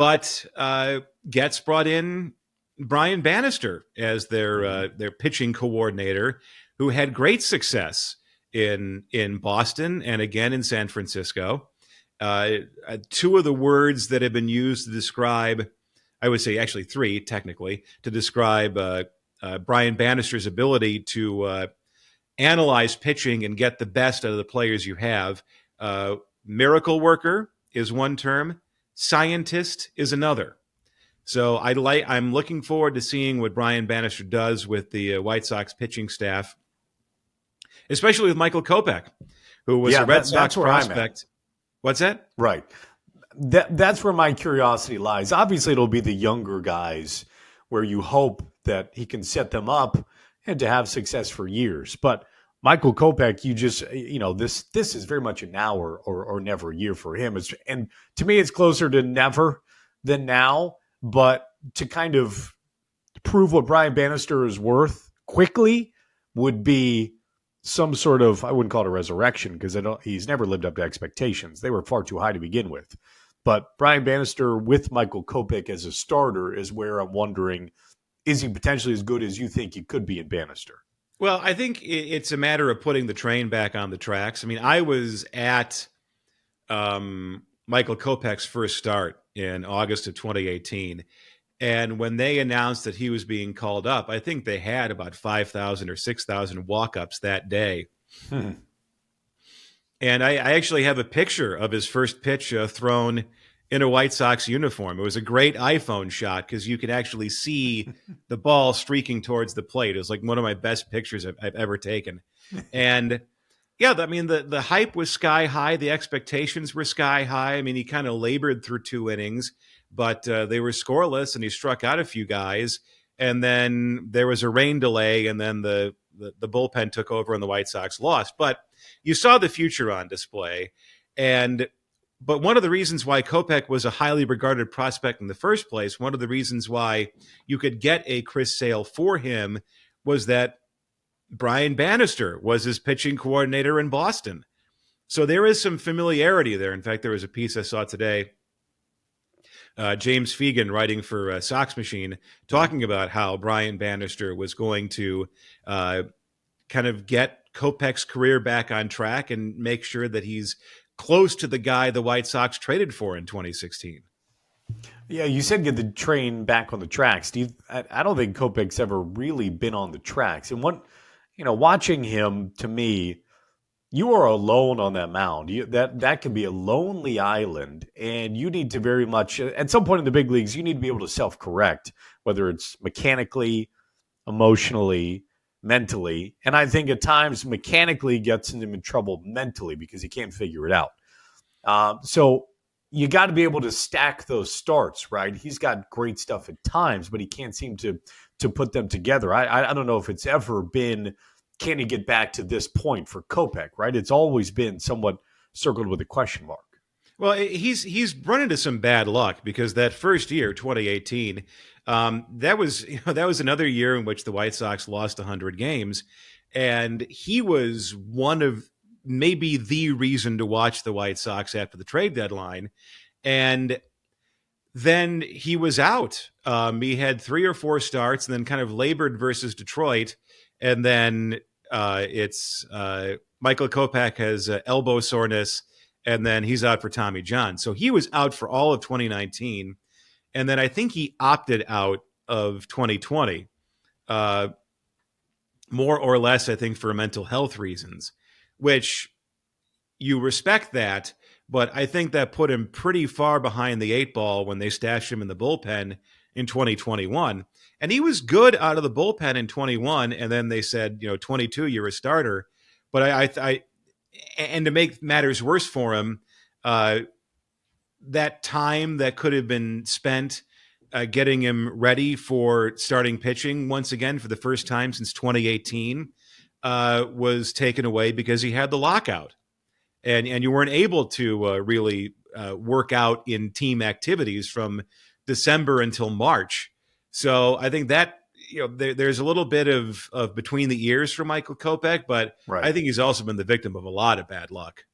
but gets brought in Brian Bannister as their pitching coordinator, who had great success in Boston and again in San Francisco. Two of the words that have been used to describe, I would say actually three technically, to describe Brian Bannister's ability to analyze pitching and get the best out of the players you have. Miracle worker is one term. Scientist is another. So I'm looking forward to seeing what Brian Bannister does with the White Sox pitching staff, especially with Michael Kopech, who was a Red Sox prospect. What's that? Right. That's where my curiosity lies. Obviously, it'll be the younger guys where you hope that he can set them up and to have success for years. But Michael Kopech, this is very much a now or never year for him. And to me, it's closer to never than now. But to kind of prove what Brian Bannister is worth quickly would be some sort of, I wouldn't call it a resurrection because he's never lived up to expectations. They were far too high to begin with. But Brian Bannister with Michael Kopech as a starter is where I'm wondering, is he potentially as good as you think he could be in Bannister? Well, I think it's a matter of putting the train back on the tracks. I mean, I was at Michael Kopech's first start in August of 2018. And when they announced that he was being called up, I think they had about 5,000 or 6,000 walk-ups that day. And I actually have a picture of his first pitch thrown in a White Sox uniform. It was a great iPhone shot because you could actually see the ball streaking towards the plate. It was like one of my best pictures I've ever taken. And yeah, I mean, the hype was sky high. The expectations were sky high. I mean, he kind of labored through 2 innings, but they were scoreless and he struck out a few guys. And then there was a rain delay and then the bullpen took over and the White Sox lost. But you saw the future on display. But one of the reasons why Kopech was a highly regarded prospect in the first place, one of the reasons why you could get a Chris Sale for him was that Brian Bannister was his pitching coordinator in Boston. So there is some familiarity there. In fact, there was a piece I saw today, James Fegan writing for Sox Machine, talking about how Brian Bannister was going to kind of get Kopech's career back on track and make sure that he's close to the guy the White Sox traded for in 2016. Yeah, you said get the train back on the tracks, Steve. I don't think Kopech's ever really been on the tracks. And watching him, to me, you are alone on that mound. That can be a lonely island, and you need to very much, at some point in the big leagues, you need to be able to self-correct, whether it's mechanically, emotionally, mentally. And I think at times mechanically gets him in trouble mentally because he can't figure it out. So you got to be able to stack those starts, right? He's got great stuff at times, but he can't seem to put them together. I don't know if it's ever been, can he get back to this point for Kopech, right? It's always been somewhat circled with a question mark. Well, he's run into some bad luck because that first year, 2018, that was another year in which the White Sox lost 100 games, and he was one of maybe the reason to watch the White Sox after the trade deadline, and then he was out. He had 3 or 4 starts, and then kind of labored versus Detroit, and then it's Michael Kopech has elbow soreness. And then he's out for Tommy John. So he was out for all of 2019. And then I think he opted out of 2020, more or less, I think, for mental health reasons, which you respect that. But I think that put him pretty far behind the 8 ball when they stashed him in the bullpen in 2021. And he was good out of the bullpen in 21. And then they said, 22, you're a starter. But and to make matters worse for him, that time that could have been spent getting him ready for starting pitching once again for the first time since 2018 was taken away because he had the lockout. And you weren't able to really work out in team activities from December until March. So I think that there's a little bit of between the ears for Michael Kopech, but right. I think he's also been the victim of a lot of bad luck.